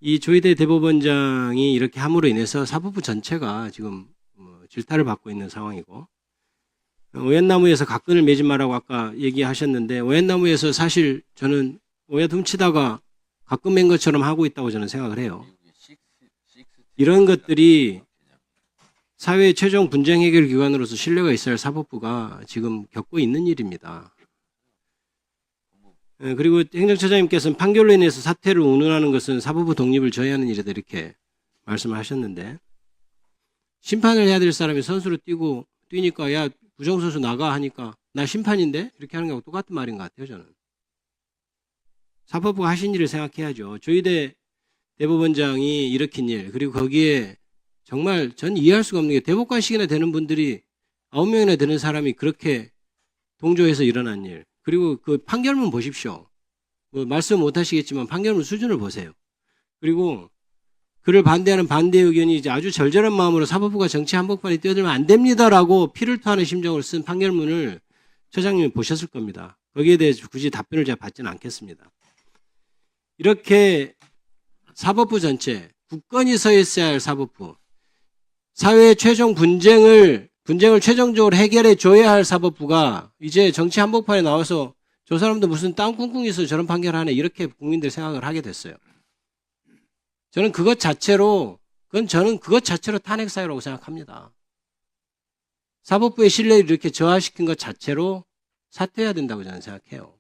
이 조희대 대법원장이 이렇게 함으로 인해서 사법부 전체가 지금 질타를 받고 있는 상황이고, 오얏나무에서 각근을 매지 마라고 아까 얘기하셨는데, 오얏나무에서 사실 저는 오얏 훔치다가 각근 맨 것처럼 하고 있다고 저는 생각을 해요. 이런 것들이 사회의 최종 분쟁 해결 기관으로서 신뢰가 있어야 할 사법부가 지금 겪고 있는 일입니다. 그리고 행정처장님께서는 판결로 인해서 사퇴를 운운하는 것은 사법부 독립을 저해하는 일이다 이렇게 말씀을 하셨는데, 심판을 해야 될 사람이 선수로 뛰니까 야 부정선수 나가 하니까 나 심판인데 이렇게 하는 거하고 똑같은 말인 것 같아요. 저는 사법부가 하신 일을 생각해야죠. 조희대 대법원장이 일으킨 일, 그리고 거기에 정말 전 이해할 수가 없는 게 대법관식이나 되는 분들이 9명이나 되는 사람이 그렇게 동조해서 일어난 일, 그리고 그 판결문 보십시오. 뭐 말씀 못 하시겠지만 판결문 수준을 보세요. 그리고 그를 반대하는 반대 의견이 이제 아주 절절한 마음으로 사법부가 정치 한복판에 뛰어들면 안 됩니다라고 피를 토하는 심정으로 쓴 판결문을 처장님이 보셨을 겁니다. 거기에 대해서 굳이 답변을 제가 받지는 않겠습니다. 이렇게 사법부 전체, 국권이 서 있어야 할 사법부, 사회의 최종 분쟁을 최종적으로 해결해 줘야 할 사법부가 이제 정치 한복판에 나와서 저 사람도 무슨 땅 꿍꿍 있어서 저런 판결하네 이렇게 국민들 생각을 하게 됐어요. 저는 그것 자체로 탄핵 사유라고 생각합니다. 사법부의 신뢰를 이렇게 저하시킨 것 자체로 사퇴해야 된다고 저는 생각해요.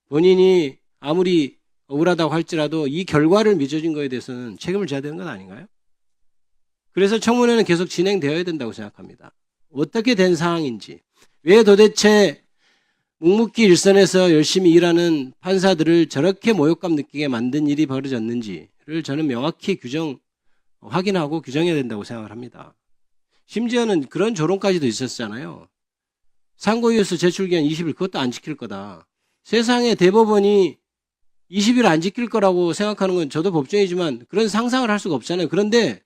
본인이 아무리 억울하다고 할지라도 이 결과를 맺어진 거에 대해서는 책임을 져야 되는 건 아닌가요? 그래서 청문회는 계속 진행되어야 된다고 생각합니다. 어떻게 된 상황인지, 왜 도대체 묵묵히 일선에서 열심히 일하는 판사들을 저렇게 모욕감 느끼게 만든 일이 벌어졌는지를 저는 명확히 확인하고 규정해야 된다고 생각을 합니다. 심지어는 그런 조롱까지도 있었잖아요. 상고이유서 제출기한 20일 그것도 안 지킬 거다. 세상에 대법원이 20일 안 지킬 거라고 생각하는 건 저도 법정이지만 그런 상상을 할 수가 없잖아요. 그런데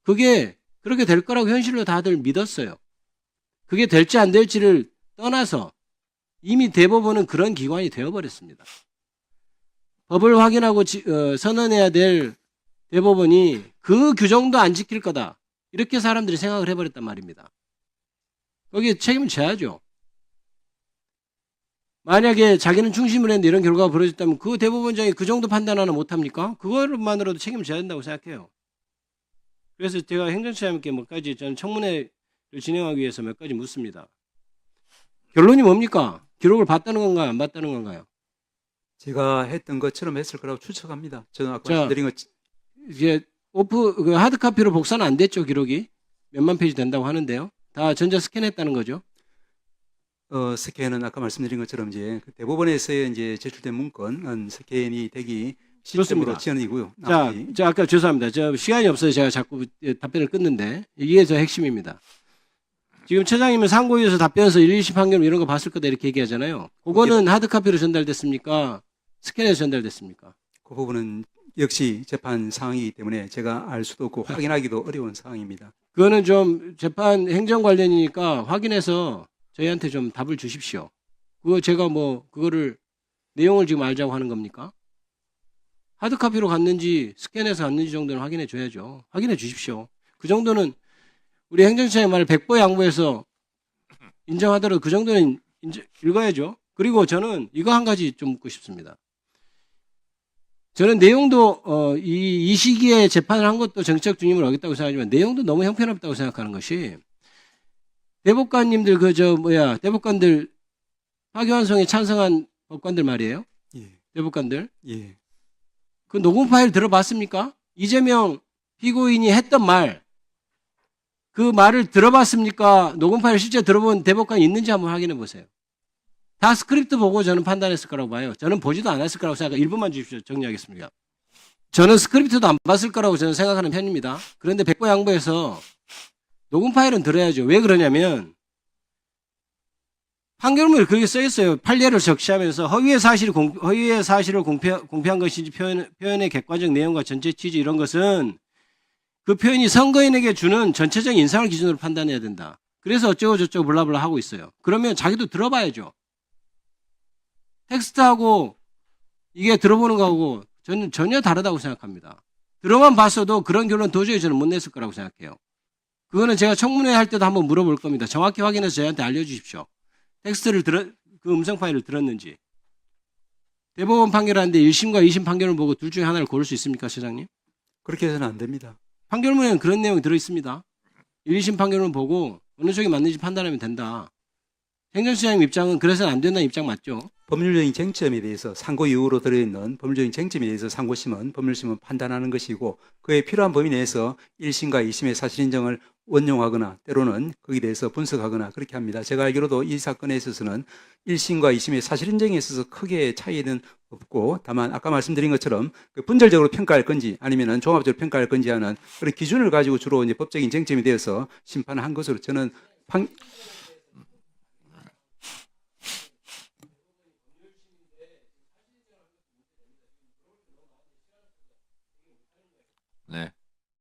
그게 그렇게 될 거라고 현실로 다들 믿었어요. 그게 될지 안 될지를 떠나서 이미 대법원은 그런 기관이 되어버렸습니다. 법을 확인하고 선언해야 될 대법원이 그 규정도 안 지킬 거다. 이렇게 사람들이 생각을 해버렸단 말입니다. 거기에 책임을 져야죠. 만약에 자기는 중심을 했는데 이런 결과가 벌어졌다면 그 대법원장이 그 정도 판단 하나 못합니까? 그것만으로도 책임을 져야 된다고 생각해요. 그래서 제가 행정처장님께 저는 청문회를 진행하기 위해서 몇 가지 묻습니다. 결론이 뭡니까? 기록을 봤다는 건가요? 안 봤다는 건가요? 제가 했던 것처럼 했을 거라고 추측합니다. 저는 아까 말씀드린 것. 이제 하드카피로 복사는 안 됐죠, 기록이? 몇만 페이지 된다고 하는데요. 다 전자 스캔했다는 거죠. 스캔은 아까 말씀드린 것처럼 이제 대법원에서 이제 제출된 문건은 스캔이 되기 시스템으로 지연이고요. 자, 아까 죄송합니다. 시간이 없어서 제가 자꾸 답변을 끊는데 이게 저 핵심입니다. 지금 처장님은 상고이유서 답변서 1, 2심 판결 이런 거 봤을 거다 이렇게 얘기하잖아요. 그거는 하드카피로 전달됐습니까? 스캔해서 전달됐습니까? 그 부분은 역시 재판 상황이기 때문에 제가 알 수도 없고 확인하기도 어려운 상황입니다. 그거는 좀 재판 행정 관련이니까 확인해서 저희한테 좀 답을 주십시오. 그거 제가 그거를 내용을 지금 알자고 하는 겁니까? 하드카피로 갔는지 스캔해서 갔는지 정도는 확인해 줘야죠. 확인해 주십시오. 그 정도는 우리 행정처의 말을 백보 양보해서 인정하더라도 그 정도는 읽어야죠. 그리고 저는 이거 한 가지 좀 묻고 싶습니다. 저는 내용도 이 시기에 재판을 한 것도 정책 중임을 어겼다고 생각하지만 내용도 너무 형편없다고 생각하는 것이 대법관님들 대법관들 파기환송에 찬성한 법관들 말이에요. 예. 대법관들. 예. 그 녹음 파일 들어봤습니까? 이재명 피고인이 했던 말, 그 말을 들어봤습니까? 녹음 파일 실제 들어본 대법관이 있는지 한번 확인해 보세요. 다 스크립트 보고 저는 판단했을 거라고 봐요. 저는 보지도 않았을 거라고 생각해요. 1분만 주십시오. 정리하겠습니다. 저는 스크립트도 안 봤을 거라고 저는 생각하는 편입니다. 그런데 백보 양보해서 녹음 파일은 들어야죠. 왜 그러냐면 판결문에 그렇게 써 있어요. 판례를 적시하면서 허위의 사실을 공표한 것인지 표현의 객관적 내용과 전체 취지 이런 것은 그 표현이 선거인에게 주는 전체적인 인상을 기준으로 판단해야 된다. 그래서 어쩌고 저쩌고 블라블라 하고 있어요. 그러면 자기도 들어봐야죠. 텍스트하고 이게 들어보는 거하고 저는 전혀 다르다고 생각합니다. 들어만 봤어도 그런 결론 도저히 저는 못 냈을 거라고 생각해요. 그거는 제가 청문회 할 때도 한번 물어볼 겁니다. 정확히 확인해서 저희한테 알려주십시오. 텍스트를 그 음성 파일을 들었는지. 대법원 판결하는데 1심과 2심 판결을 보고 둘 중에 하나를 고를 수 있습니까, 시장님? 그렇게 해서는 안 됩니다. 판결문에는 그런 내용이 들어있습니다. 1, 2심 판결을 보고 어느 쪽이 맞는지 판단하면 된다. 행정시장님 입장은 그래서는 안 된다는 입장 맞죠? 법률적인 쟁점에 대해서 상고 이후로 들어있는 법률적인 쟁점에 대해서 상고심은 법률심은 판단하는 것이고 그에 필요한 범위 내에서 1심과 2심의 사실인정을 원용하거나 때로는 거기에 대해서 분석하거나 그렇게 합니다. 제가 알기로도 이 사건에 있어서는 1심과 2심의 사실인정에 있어서 크게 차이는 없고 다만 아까 말씀드린 것처럼 그 분절적으로 평가할 건지 아니면은 종합적으로 평가할 건지 하는 그런 기준을 가지고 주로 이제 법적인 쟁점이 되어서 심판을 한 것으로 저는